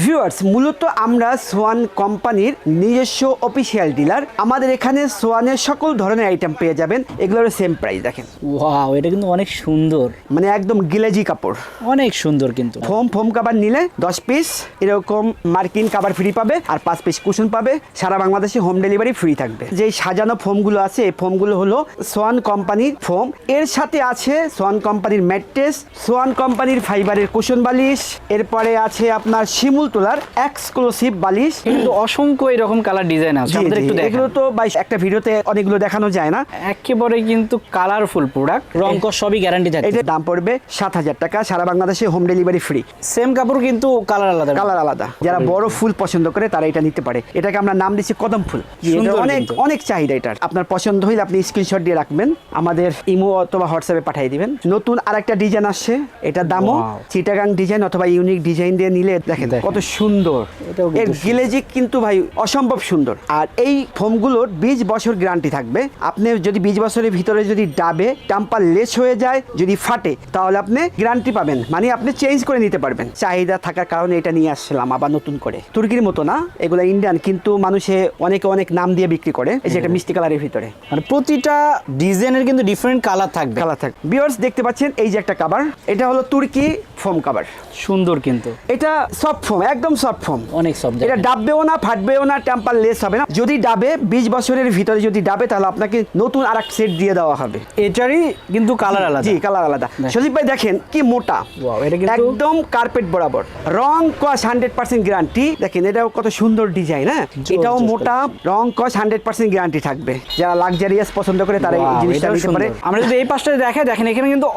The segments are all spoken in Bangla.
ভিউয়ার্স, মূলত আমরা সোয়ান কোম্পানির নিজস্ব অফিসিয়াল ডিলার। আমাদের এখানে সোয়ানের সকল ধরনের আইটেম পেয়ে যাবেন। এগুলোর সেম প্রাইস। দেখেন, ওয়াও, এটা কিন্তু অনেক সুন্দর, মানে একদম গিলেজি কাপড়, অনেক সুন্দর। কিন্তু ফোম কাভার নিলে 10 পিস এরকম মার্কিন কাভার ফ্রি পাবে, আর 5 পিস কুশন পাবে। সারা বাংলাদেশে হোম ডেলিভারি ফ্রি থাকবে। যে সাজানো ফোমগুলো আছে, এই ফোমগুলো হলো সোয়ান কোম্পানির ফোম। এর সাথে আছে সোয়ান কোম্পানির ম্যাট্রেস, সোয়ান কোম্পানির ফাইবারের কুশন বালিশ, এরপরে আছে আপনার শিমুল তোলার এক্সক্লুসিভ বালিশ। কিন্তু অসংখ্য এরকম কালার ডিজাইন আছে, আমাদের একটু দেখেন। এগুলো তো ভাই একটা ভিডিওতে অনেকগুলো দেখানো যায় না। একেবারে কিন্তু কালারফুল প্রোডাক্ট, রং কস সবই গ্যারান্টি থাকে। এটার দাম পড়বে 7,000 টাকা। সারা বাংলাদেশে হোম ডেলিভারি ফ্রি। সেম কাপড় কিন্তু কালার আলাদা। কালার আলাদা। যারা বড় ফুল পছন্দ করে তারা এটা নিতে পারে। এটাকে আমরা নাম দিচ্ছি কদম ফুল। অনেক অনেক চাহিদা এটার। আপনার পছন্দ হইলে আপনি স্ক্রিনশট দিয়ে রাখবেন, আমাদের ইমো অথবা হোয়াটসঅ্যাপে পাঠিয়ে দিবেন। নতুন আরেকটা ডিজাইন আসছে, এটার দামও চিটাগাং ডিজাইন অথবা ইউনিক ডিজাইন দিয়ে নিলে দেখেন কত সুন্দর। এর গ্লেজিক কিন্তু ভাই অসম্ভব সুন্দর। আর এই ফোমগুলোর 20 বছর গ্যারান্টি থাকবে। আপনি যদি 20 বছরের ভিতরে যদি ডাবে টাম্পার লেস হয়ে যায়, যদি ফাটে, তাহলে আপনি গ্যারান্টি পাবেন, মানে আপনি চেঞ্জ করে নিতে পারবেন। চাহিদা থাকার কারণে এটা নিয়ে আসছিলাম আবার নতুন করে। তুর্কির মতো না, এগুলো ইন্ডিয়ান, কিন্তু মানুষে অনেক নাম দিয়ে বিক্রি করে। এই যে এটা মিষ্টি কালারের ভিতরে, মানে প্রতিটা ডিজাইনের কিন্তু ডিফারেন্ট কালার থাকবে। ভিউয়ার্স দেখতে পাচ্ছেন, এই যে একটা কভার, এটা হলো তুর্কি ফোম কভার। সুন্দর কিন্তু এটা সফট ফোম, একদম সফট ফোম, অনেক সফট। এটা ডাববেও না, ফাটবেও না, টেম্পার লেস হবে না। যদি ডাবে 20 বছরের ভিতরে যদি ডাবে, তাহলে আপনাকে নতুন আরেক সেট দিয়ে দেওয়া হবে। এটারই কিন্তু কালার আলাদা। জি, কালার আলাদা। সজীব ভাই দেখেন কি মোটা, এটা কিন্তু একদম কার্পেট বরাবর। রং কস 100% গ্যারান্টি। দেখেন এটাও কত সুন্দর ডিজাইন। হ্যাঁ, এটাও মোটা, রং কস 100% গ্যারান্টি থাকবে। যারা লাক্সারিয়াস পছন্দ করে তারা এই জিনিসটা নিতে পারে। আমরা যদি এই পাশটা দেখেন, এখানে কিন্তু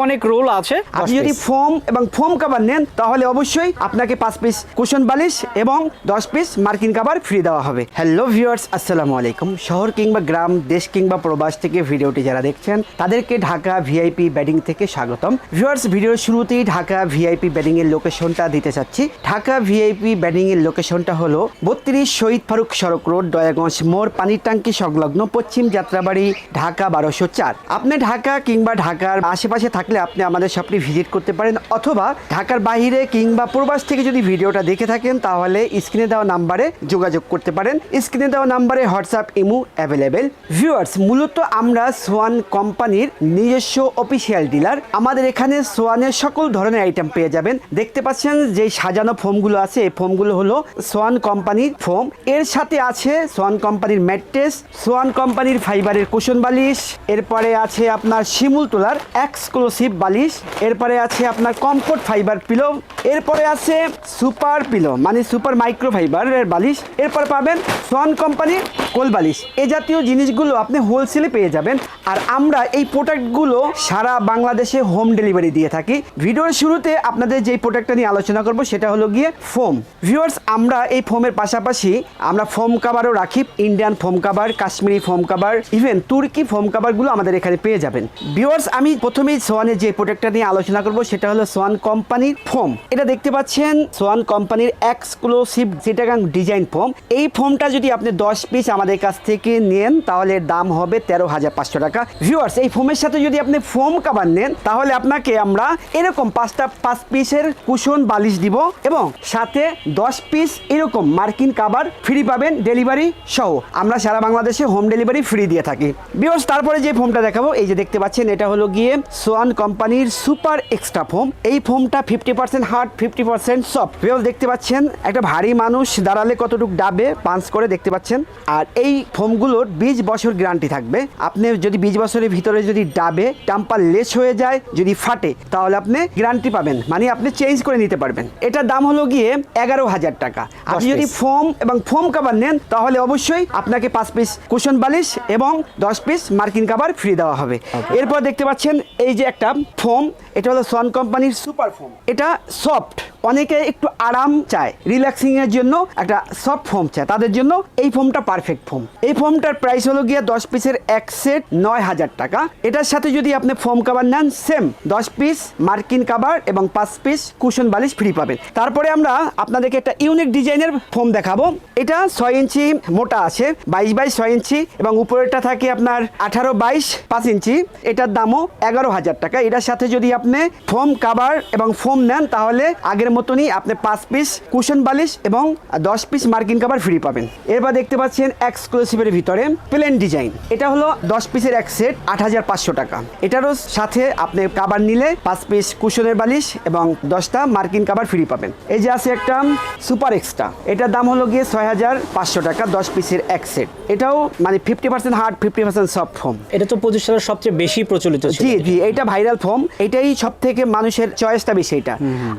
অনেক রোল আছে। আপনি যদি ফোম এবং ফোম কভার নেন, তাহলে অবশ্যই আপনাকে 5 পিস কুশন বালিশ এবং 10 পিস মার্কিন কভার ফ্রি দেওয়া হবে। হ্যালো ভিউয়ার্স, আসসালামু আলাইকুম। শহর কিংবা গ্রাম, দেশ কিংবা প্রবাস থেকে ভিডিওটি যারা দেখছেন, তাদেরকে ঢাকা ভিআইপি বেডিং থেকে স্বাগতম। ভিউয়ার্স, ভিডিওর শুরুতেই ঢাকা ভিআইপি বেডিং এর লোকেশনটা দিতে চাচ্ছি। ঢাকা ভিআইপি বেডিং এর লোকেশনটা হলো 32 শহীদ ফারুক সড়ক রোড, দয়াগঞ্জ মোড়, পানির ট্যাঙ্কি সংলগ্ন, পশ্চিম যাত্রাবাড়ি, ঢাকা 1204। আপনি ঢাকা কিংবা ঢাকার আশেপাশে থাকলে আপনি আমাদের শপটি ভিজিট করতে পারেন, অথবা ঢাকার বাইরে কিংবা প্রবাস থেকে যদি ভিডিওটা দেখে থাকেন, তাহলে স্ক্রিনে দেওয়া নাম্বারে যোগাযোগ করতে পারেন। স্ক্রিনে দেওয়া নাম্বারে হোয়াটসঅ্যাপ, ইমো অ্যাভেলেবেল। ভিউয়ার্স, মূলত আমরা সোয়ান কোম্পানির নিজস্ব অফিসিয়াল ডিলার। আমাদের এখানে সোয়ানের সকল ধরনের আইটেম পেয়ে যাবেন। দেখতে পাচ্ছেন যে সাজানো ফোমগুলো আছে, এই ফোমগুলো হলো সোয়ান কোম্পানির ফোম। এর সাথে আছে সোয়ান কোম্পানির ম্যাট্রেস, সোয়ান কোম্পানির ফাইবারের কুশন বালিশ, এরপরে আছে আপনার শিমুল তোলার এক্সক্লুসিভ বালিশ, এরপরে আছে আপনার কমফোর্ট ফাইবার পিলো, এরপরে আছে সুপার পিলো মানে সুপার মাইক্রো ফাইবারের বালিশ, এরপর পাবেন সোয়ান কোম্পানির কোল বালিশ। এ জাতীয় জিনিসগুলো আপনি হোলসেলে পেয়ে যাবেন। আর আমরা এই প্রোডাক্টগুলো সারা বাংলাদেশে হোম ডেলিভারি দিয়ে থাকি। ভিডিওর শুরুতে আপনাদের যে প্রোডাক্টটা নিয়ে আলোচনা করব, সেটা হলো গিয়ে ফোম। ভিউয়ার্স, আমরা এই ফোমের পাশাপাশি আমরা ফোম কাভারও রাখি। Indian foam cover, Kashmiri foam cover, even তুর্কি ফোম কাভারগুলো আমাদের এখানে পেয়ে যাবেন। ভিউয়ার্স, আমি প্রথমেই সোয়ানের যে প্রোডাক্টটা নিয়ে আলোচনা করব, সেটা হলো সোয়ান কোম্পানির ফোম। এটা দেখতে পাচ্ছেন সোয়ান কোম্পানির এক্সক্লুসিভ চিটাগাং ডিজাইন ফোম। এই ফোমটা যদি আপনি 10 পিস আমাদের কাছ থেকে নেন, তাহলে এর দাম হবে 13,500 টাকা। ভিউয়ার্স, এই ফোমের সাথে যদি আপনি ফোম কাভার নেন, তাহলে আপনাকে আমরা এরকম 5 পিসের কুশন বালিশ দিব, এবং সাথে 10 পিস এরকম মার্কিন কাভার ফ্রি পাবেন ডেলিভারি সহ। আমরা সারা বাংলাদেশে হোম ডেলিভারি ফ্রি দিয়ে থাকি। ভিউয়ার্স, তারপরে যে ফোমটা দেখাবো, এই যে দেখতে পাচ্ছেন, এটা হলো গিয়ে সোয়ান কোম্পানির সুপার এক্সট্রা ফোম। এই ফোমটা 50% হার্ড, 50% সফট। ভিউয়ার্স, দেখতে পাচ্ছেন একটা ভারী মানুষ দাঁড়ালে কতটুকু ডাবে পাঞ্চ করে, দেখতে পাচ্ছেন। আর এই ফোমগুলোর 20 বছর গ্যারান্টি থাকবে। আপনি যদি 20 বছরের ভিতরে যদি ডাবে টাম্পার লেস হয়ে যায়, যদি ফাটে, তাহলে আপনি গ্যারান্টি পাবেন, মানে আপনি চেঞ্জ করে নিতে পারবেন। এটার দাম হলো গিয়ে 11,000 টাকা। আপনি যদি ফোম এবং ফোম কাভার নেন, তাহলে অবশ্যই আপনাকে 5 পিস কুশন বালিশ এবং 10 পিস মার্কিন কাভার ফ্রি দেওয়া হবে। এরপর দেখতে পাচ্ছেন এই যে একটা ফোম, এটা হলো সোয়ান কোম্পানির সুপার ফোম। এটা সফট, অনেকে একটু আরাম চায়, রিল্যাক্সিং এর জন্য একটা সফট ফোম চায়, তাদের জন্য এই ফোমটা পারফেক্ট ফোম। এই ফোমটার প্রাইস হলো গিয়ে 10 পিসের এক সেট 9,000 টাকা। এটার সাথে যদি আপনি ফোম কাভার নেন, সেম 10 পিস মার্কিন কাভার এবং 5 পিস কুশন বালিশ ফ্রি পাবেন। তারপরে আমরা আপনাদেরকে একটা ইউনিক ডিজাইনের ফোম দেখাবো। এটা 6 ইঞ্চি মোটা আছে, 22x6 ইঞ্চি, এবং উপরেরটা থাকে আপনার 18x5 ইঞ্চি। এটার দামও 11,000 টাকা। এটার সাথে যদি আপনি ফোম কাভার এবং ফোম নেন, তাহলে আগের মতনই আপনি 5 পিস কুশন বালিশ এবং 10 পিস মার্কিন কভার ফ্রি পাবেন। এরপর দেখতে পাচ্ছেন এক্সক্লুসিভের ভিতরে প্লেন ডিজাইন। এটা হলো 10 পিসের এক সেট 8500 টাকা। এটারও সাথে আপনি কভার নিলে 5 পিস কুশনের বালিশ এবং 10টা মার্কিন কভার ফ্রি পাবেন। এই যে আছে একটা সুপার এক্সট্রা, এটার দাম হলো গিয়ে 6500 টাকা, 10 পিসের এক সেট। এটাও মানে 50% হার্ড 50% সফট ফোম। এটা তো 25 সালের সবচেয়ে বেশি প্রচলিত ছিল। জি জি, এটা ভাইরাল ফোম, এটাই সব থেকে মানুষের চয়েসটা বেশি এটা।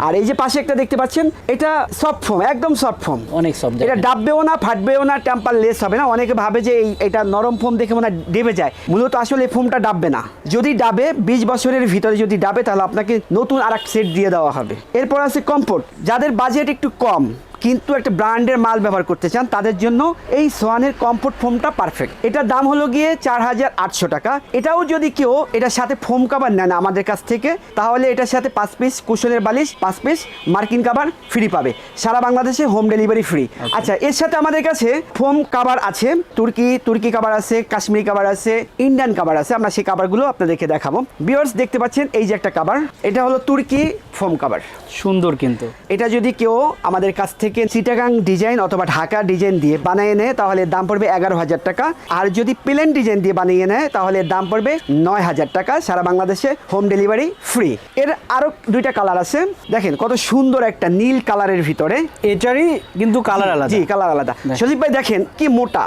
আর এই যে পাশে একটা দেখতে পাচ্ছেন, এটা সফট ফোম, একদম সফট ফোম, অনেক সফট। এটা ডাববেও না, ফাটবেও না, টেম্পার লেস হবে না। অনেকে ভাবে যে এটা নরম ফোম দেখে মনে হয় ডেবে যায়, মূলত আসলে এই ফোমটা ডাববে না। যদি ডাবে 20 বছরের ভিতরে যদি ডাবে, তাহলে আপনাকে নতুন আর এক সেট দিয়ে দেওয়া হবে। এরপর আছে কমফোর্ট, যাদের বাজেট একটু কম কিন্তু একটা ব্র্যান্ডের মাল ব্যবহার করতে চান, তাদের জন্য এই সোয়ানের কমফোর্ট ফোমটা পারফেক্ট। এটার দাম হলো গিয়ে 4800 টাকা। এটাও যদি কেউ এটার সাথে ফোম কাভার নেন আমাদের কাছ থেকে, তাহলে এটার সাথে 5 পিস কুশনের বালিশ, 5 পিস মার্কিন কাভার ফ্রি পাবে, সারা বাংলাদেশে হোম ডেলিভারি ফ্রি। আচ্ছা, এর সাথে আমাদের কাছে ফোম কাভার আছে, তুর্কি কাভার আছে, কাশ্মীরি কাভার আছে, ইন্ডিয়ান কাভার আছে। আমরা সেই কাভারগুলো আপনাদেরকে দেখাবো। ভিউয়ার্স দেখতে পাচ্ছেন এই যে একটা কাভার, এটা হলো তুর্কি ফোম কাভার, সুন্দর। কিন্তু এটা যদি কেউ আমাদের কাছ থেকে চিটাগাং ডিজাইন অথবা ঢাকা ডিজাইন দিয়ে বানিয়ে নেয়, তাহলে দাম পড়বে 11000 টাকা। আর যদি প্লেন ডিজাইন দিয়ে বানিয়ে নেয়, তাহলে দাম পড়বে 9000 টাকা, সারা বাংলাদেশে হোম ডেলিভারি ফ্রি। এর আরো দুইটা কালার আছে, দেখেন কত সুন্দর একটা নীল কালারের ভিতরে। এটারই কিন্তু কালার আলাদা। জি, কালার আলাদা। সজীব ভাই দেখেন কি মোটা,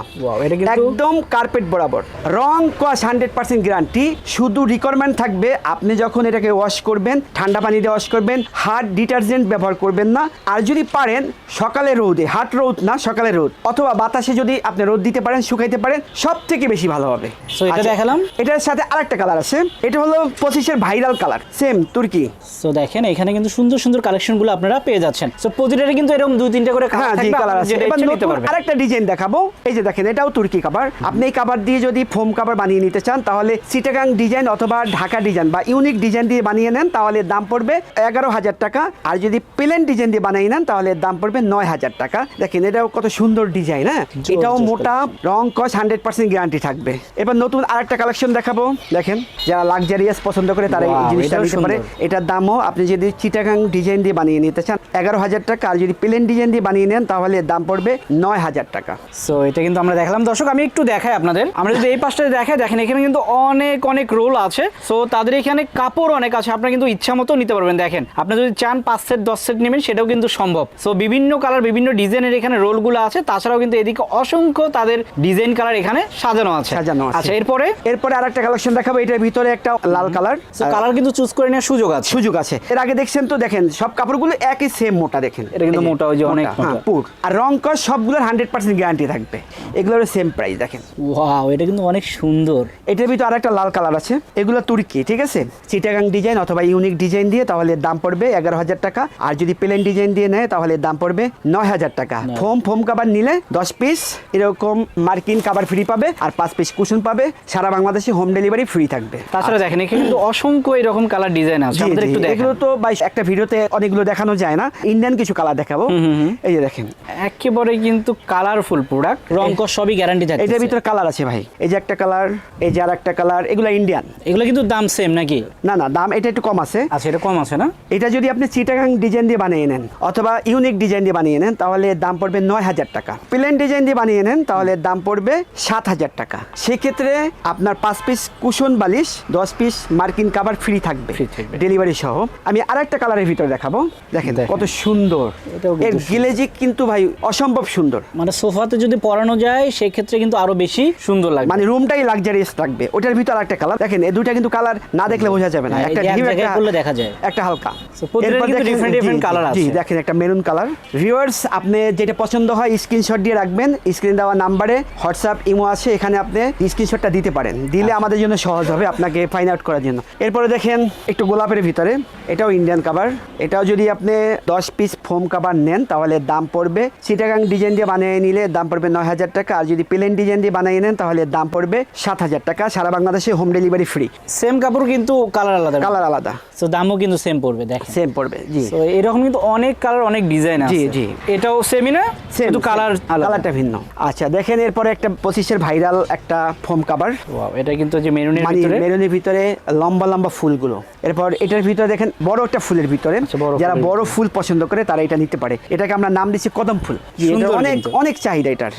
এটা কিন্তু একদম কার্পেট বরাবর, রং কস 100% গ্যারান্টি। শুধু রিকোয়ারমেন্ট থাকবে আপনি যখন এটাকে ওয়াশ করবেন, ঠান্ডা পানি দিয়ে ওয়াশ করবেন, হার্ড ডিটারজেন্ট ব্যবহার করবেন না। আর যদি পারেন সকালে রোদে, হাট রোদ না, সকালে রোদ অথবা বাতাসে যদি আপনি রোদ দিতে পারেন, শুকাইতে পারেন, সব থেকে বেশি ভালো হবে। সো এটা দেখালাম। এটার সাথে আরেকটা কালার আছে, এটা হলো 25-এর ভাইরাল কালার, সেম তুর্কি। সো দেখেন এখানে কিন্তু সুন্দর সুন্দর কালেকশনগুলো আপনারা পেয়ে যাচ্ছেন। সো প্রতিটারে কিন্তু এরকম 2-3টা করে কালার থাকবে, কালার আছে। এবার নতুন আরেকটা ডিজাইন দেখাবো। এই যে দেখেন, এটাও তুর্কি কাভার। আপনি এই কাভার দিয়ে যদি ফোম কাভার বানিয়ে নিতে চান, তাহলে চিটাগাং ডিজাইন অথবা ঢাকা ডিজাইন বা ইউনিক ডিজাইন দিয়ে বানিয়ে নেন, তাহলে দাম পড়বে 11000 টাকা। আর যদি প্লেন ডিজাইন দিয়ে বানিয়ে নেন, তাহলে দাম পড়বে 9000 টাকা। দেখেন এটাও কত সুন্দর ডিজাইন। হ্যাঁ, এটাও মোটা, রং কস 100% গ্যারান্টি থাকবে। এবার নতুন আরেকটা কালেকশন দেখাবো। দেখেন, যারা লাক্সারিয়াস পছন্দ করে তারা এই জিনিসটা নিতে পারে। এটার দামও আপনি যদি চিটাগাং ডিজাইন দিয়ে বানিয়ে নিতে চান 11000 টাকা। আর যদি প্লেন ডিজাইন দিয়ে বানিয়ে নেন, তাহলে দাম পড়বে 9000 টাকা। সো এটা কিন্তু আমরা দেখালাম। দর্শক আমি একটু দেখাই আপনাদের, আমরা যদি এই পাশটা দেখাই, দেখেন এখানে কিন্তু অনেক রোল আছে। সো তাদের এখানে কাপড় অনেক আছে, আপনারা কিন্তু ইচ্ছা মতো নিতে পারবেন। দেখেন আপনি যদি চান 5 সেট 10 সেট নেবেন, সেটাও কিন্তু সম্ভব। সো বিভিন্ন কালার বিভিন্ন ডিজাইনের এখানে রোলগুলো আছে। তাছাড়াও কিন্তু এদিকে অসংখ্য তাদের ডিজাইন কালার এখানে সাজানো আছে। আচ্ছা, এরপরে আরেকটা কালেকশন দেখাবো। এটার ভিতরে একটা লাল কালার, সো কালার কিন্তু চুজ করে নেওয়ার সুযোগ আছে। এর আগে দেখছেন তো, দেখেন সব কাপড়গুলো একই সেম মোটা। দেখেন এটা কিন্তু মোটা, ওই যে অনেক মোটা। পুর আর রং কস সবগুলোর 100% গ্যারান্টি থাকবে। এগুলোর সেম প্রাইস। দেখেন ওয়াও, এটা কিন্তু অনেক সুন্দর। এটার ভিতরে আরেকটা লাল কালার আছে, এগুলো তুর্কি, ঠিক আছে, চিটাগাং ডিজাইন অথবা ইউনিক ডিজাইন দিয়ে, তাহলে দাম পড়বে 11000 টাকা। আর যদি প্লেন ডিজাইন দিয়ে নেয়, তাহলে দাম পড়বে 9000 টাকা। ফোম কাভার নিলে 10 পিস এরকম মার্কিন কাভার ফ্রি পাবে, আর 5 পিস কুশন পাবে, সারা বাংলাদেশে হোম ডেলিভারি ফ্রি থাকবে। তাছাড়া দেখেন এখানে কিন্তু অসংখ্য এরকম কালার ডিজাইন আছে। আমাদের একটু দেখেন, এগুলো তো ভাই একটা ভিডিওতে অনেকগুলো দেখানো যায় না, ইন্ডিয়ান কিছু কালার দেখাবো। এই যে দেখেন, একেবারে কিন্তু কালারফুল প্রোডাক্ট, রং কস সবই গ্যারান্টি থাকে। এটার ভিতরে কালার আছে ভাই, এই যে একটা কালার, এই যে আরেকটা কালার, এগুলো ইন্ডিয়ান। এগুলো কিন্তু দাম সেম নাকি? না, দাম এটা একটু কম আছে। আচ্ছা, এটা কম আছে না? এটা যদি আপনি চিটাগাং ডিজাইন দিয়ে বানিয়ে নেন অথবা ইউনিক ডিজাইন দিয়ে বানিয়ে নেন, তাহলে দাম পড়বে 9000 টাকা। প্লেন ডিজাইন দিয়ে বানিয়ে নেন, তাহলে দাম পড়বে 7000 টাকা। সেক্ষেত্রে আপনার 5 পিস কুশন বালিশ, 10 পিস মার্কিন কাভার ফ্রি থাকবে ডেলিভারি সহ। আমি আরেকটা কালারের ভিতরে দেখাবো। দেখেন কত সুন্দর, এর গ্লেজিক কিন্তু ভাই অসম্ভব সুন্দর। মানে সোফাতে যদি পরানো যায়, সেক্ষেত্রে কিন্তু আরো বেশি সুন্দর লাগবে, মানে রুমটাই লাক্সারিয়াস থাকবে। ওটার ভিতরে আরেকটা কালার দেখেন, এই দুইটা কিন্তু কালার না দেখলে বোঝা যাবে না। একটা ডিপ, একটা দেখা যায়, একটা হালকা। এরপর কিন্তু ডিফারেন্ট কালার আছে। জি, দেখেন একটা মেরুন কালার। ভিউয়ার্স, আপনি যেটা পছন্দ হয় স্ক্রিনশট দিয়ে রাখবেন। স্ক্রিন দেওয়া নাম্বারে হোয়াটসঅ্যাপ, ইমো আছে, এখানে আপনি স্ক্রিনশটটা দিতে পারেন। দিলে আমাদের জন্য সহজ হবে আপনাকে ফাইন্ড আউট করার জন্য। এরপরে দেখেন একটু গোলাপের ভিতরে, এটাও ইন্ডিয়ান কাভার। এটাও যদি আপনি 10 পিস ফোম কাভার নেন, তাহলে দাম পড়বে, চিটাগাং ডিজাইন দিয়ে বানিয়ে নিলে দাম পড়বে 9000 টাকা। আর যদি প্লেন ডিজাইন দিয়ে বানিয়ে নেন, তাহলে দাম পড়বে 7000 টাকা। সারা বাংলাদেশে হোম ডেলিভারি ফ্রি। সেম কাপড় কিন্তু কালার আলাদা। সো দামও কিন্তু সেম পড়বে, দেখেন সেম পড়বে। জি, তো এরকম কিন্তু অনেক কালার, অনেক ডিজাইন আছে। জি জি। এটাও সেমই না, কিন্তু কালার আলাদা। কালারটা ভিন্ন। আচ্ছা দেখেন, এরপরে একটা 25-এর ভাইরাল একটা ফোম কাভার, ওয়াও, এটা কিন্তু যে মেরুনের মানে ভিতরে মেরুনের ভিতরে লম্বা লম্বা ফুলগুলো। এরপর এটার ভিতরে দেখেন বড় একটা ফুলের ভিতরে, আচ্ছা, বড় যারা ফুলের বড় ফুল পছন্দ করে তারা এটা নিতে পারে। এটাকে আমরা নাম দিচ্ছি কদম ফুল। সুন্দর অনেক কিন্তু। অনেক চাহিদা এটার।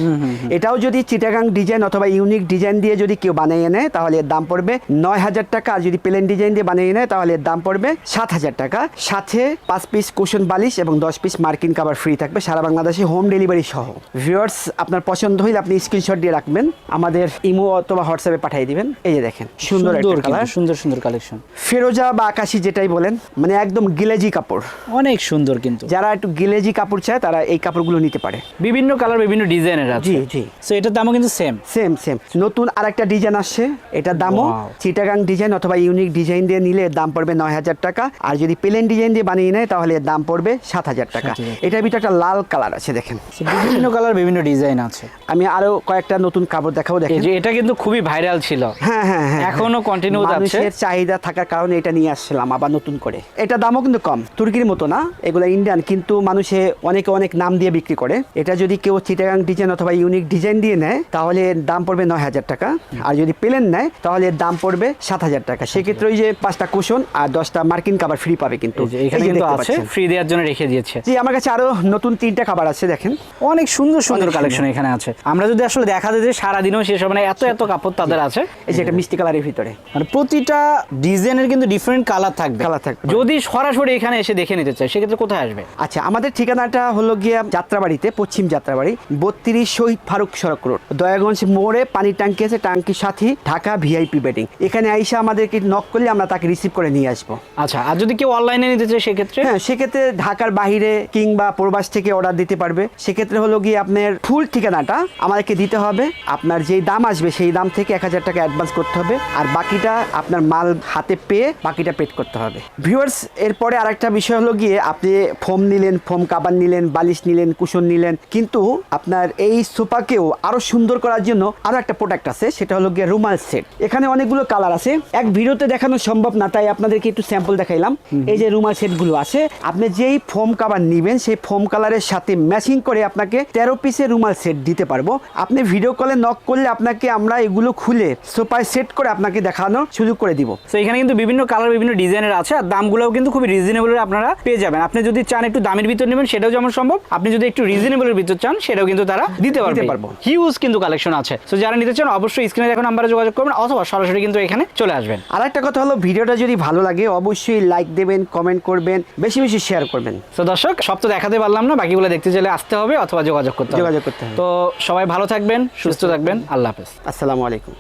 এটাও যদি চিটাগাং ডিজাইন অথবা ইউনিক ডিজাইন দিয়ে যদি কেউ বানিয়ে নেয় তাহলে এর দাম পড়বে 9,000 টাকা। আর যদি প্লেন ডিজাইন দিয়ে বানিয়ে নেয় তাহলে এর দাম পড়বে 7,000 টাকা। সাথে 5 পিস কুশন বালিশ এবং 10 পিস মার্কিন কাভার ফ্রি থাকবে সারা বাংলাদেশে হোম ডেলিভারি সহ। ভিউয়ার্স, আপনার পছন্দ হইলে আপনি স্ক্রিনশট দিয়ে রাখবেন, আমাদের ইমো অথবা হোয়াটসঅ্যাপে পাঠিয়ে দিবেন। এই যে দেখেন সুন্দর একটা কালার, সুন্দর সুন্দর কালেকশন, ফেরোজা বা আকাশি যেটাই বলেন, মানে একদম গিলেজি কাপড়। অনেক সুন্দর কিন্তু। যারা একটু গিলেজি কাপড় চায় তারা এই কাপড়গুলো নিতে পারে। বিভিন্ন কালার, বিভিন্ন ডিজাইনের আছে। জি জি, সো এটার দামও কিন্তু সেম সেম সেম। নতুন আরেকটা ডিজাইন আসছে, এটার দামও Wow. চিটাগাং ডিজাইন অথবা ইউনিক ডিজাইন দিয়ে নিলে এর দাম পড়বে 9,000 টাকা। আর যদি প্লেন ডিজাইন দিয়ে বানিয়ে নেয় তাহলে এর দাম পড়বে 7,000 টাকা। 7,000 এটার ভিতরে একটা লাল কালার আছে দেখেন। বিভিন্ন কালার, বিভিন্ন ডিজাইন আছে। আমি আরো কয়েকটা নতুন কাপড় দেখাবো, এই দেখেন। যে এটা কিন্তু খুবই ভাইরাল ছিল। হ্যাঁ হ্যাঁ হ্যাঁ, এখনো কন্টিনিউ যাচ্ছে। মানুষের চাহিদা থাকার কারণে এটা নিয়ে আসছিলাম আবার নতুন করে। এটা দামও কিন্তু কম, তুর্কির মতো না, এগুলো ইন্ডিয়ান, কিন্তু মানুষে অনেকে অনেক নাম দিয়ে বিক্রি করে। এটা যদি কেউ চিটাগাং ডিজাইন অথবা ইউনিক ডিজাইন দিয়ে নেয় তাহলে এর দাম পড়বে 9,000 টাকা। আর যদি প্লেন নেয় তাহলে এর দাম পড়বে 7,000 টাকা। সেক্ষেত্রে ওই যে 5টা কুশন আর 10টা মার্কিন কাভার ফ্রি পাবে কিন্তু। এই যে এখানে এই যে কিন্তু দেখতে আছে, পাচ্ছেন। ফ্রি দেওয়ার জন্য রেখে দিয়েছে। জি, আমার কাছে আরো নতুন 3টা খাবার আছে দেখেন। অনেক সুন্দর সুন্দর অনেক কালেকশন সুন্দর। এখানে আছে। আমরা যদি আসলে দেখা যায় যে সারাদিনও শেষ হবে না, এত এত কাপড় তাদের আছে। এই যে একটা মিষ্টি কালারের ভিতরে মানে প্রতিটা ডিজাইনের কিন্তু ডিফারেন্ট কালার থাকবে। কালার থাকবে। যদি সরাসরি এখানে এসে দেখে নিতে চাই সেক্ষেত্রে কোথায় আসবে? আচ্ছা, আমাদের ঠিকানাটা হলো গিয়া যাত্রাবাড়িতে, পশ্চিম যাত্রাবাড়ি, 32 শহীদ ফারুক সড়ক রোড, দয়াগঞ্জ মোড়ে পানির ট্যাঙ্কি আছে, ট্যাঙ্কির সাথে ঢাকা ভিআইপি বেডিং। এখানে আইসা আমাদেরকে নক করলে আমরা তাকে রিসিভ করে নিয়ে আসবো। আচ্ছা, আর যদি কেউ অনলাইনে নিতে চায় সেক্ষেত্রে? হ্যাঁ, সেক্ষেত্রে ঢাকার বাইরে কিংবা প্রবাস থেকে অর্ডার দিতে পারবে। সেক্ষেত্রে হলো গিয়ে আপনার ফুল ঠিকানাটা আমাদেরকে দিতে হবে। আপনার যেই দাম আসবে সেই দাম থেকে 1,000 টাকা অ্যাডভান্স করতে হবে, আর বাকিটা আপনার মাল হাতে পেয়ে বাকিটা পেড করতে হবে। ভিউয়ার্স, এরপরে আরেকটা বিষয় হলো গিয়ে আপনি ফোম নিলেন, ফোম কাভার নিলেন, বালিশ নিলেন, কুশন নিলেন, কিন্তু আপনার এই সোফাকেও আরো সুন্দর করার জন্য আরো একটা প্রোডাক্ট আছে, সেটা হলো গিয়ে রুমাল সেট। এখানে অনেকগুলো কালার আছে, এক ভিডিওতে দেখানো সম্ভব না, তাই আপনাদেরকে একটু স্যাম্পল দেখাইলাম। এই যে রুমাল সেটগুলো আছে, আপনি যেই ফোম কাভার নিবেন সেই ফোম কালারের সাথে ম্যাচিং করে আপনাকে 13 পিসের রুমাল সেট দিতে পারবো। আপনি ভিডিও কলে নক করলে আপনাকে আমরা এগুলো খুলে সোফায় সেট করে আপনাকে দেখানোর সুযোগ করে দিব। তো এখানে কিন্তু বিভিন্ন কালার, বিভিন্ন ডিজাইনের আছে, আর দামগুলোও কিন্তু খুবই রিজনেবল আপনারা পেয়ে যাবেন। আপনি যদি চান একটু দামের ভিতর নেবেন সেটাও যেমন সম্ভব, আপনি যদি একটু রিজনেবলের ভিতর চান সেটাও কিন্তু তারা দিতে পারবো। হিউজ কিন্তু কালেকশন আছে। তো যারা নিতে চান অবশ্যই স্ক্রিনে দেখুন নাম্বারে যোগাযোগ করবেন অথবা সরাসরি কিন্তু এখানে চলে আসবেন। আর একটা কথা হলো, ভিডিওটা যদি ভালো লাগে অবশ্যই লাইক দেবেন, কমেন্ট করবেন, বেশি বেশি শেয়ার করবেন। তো দর্শক, সব তো দেখাতে পারলাম না, বাকিগুলো দেখতে চাইলে আসতে হবে অথবা যোগাযোগ করতে হবে। যোগাযোগ করতে হবে। তো সবাই ভালো থাকবেন, সুস্থ থাকবেন। আল্লাহ হাফেজ। আসসালামু আলাইকুম।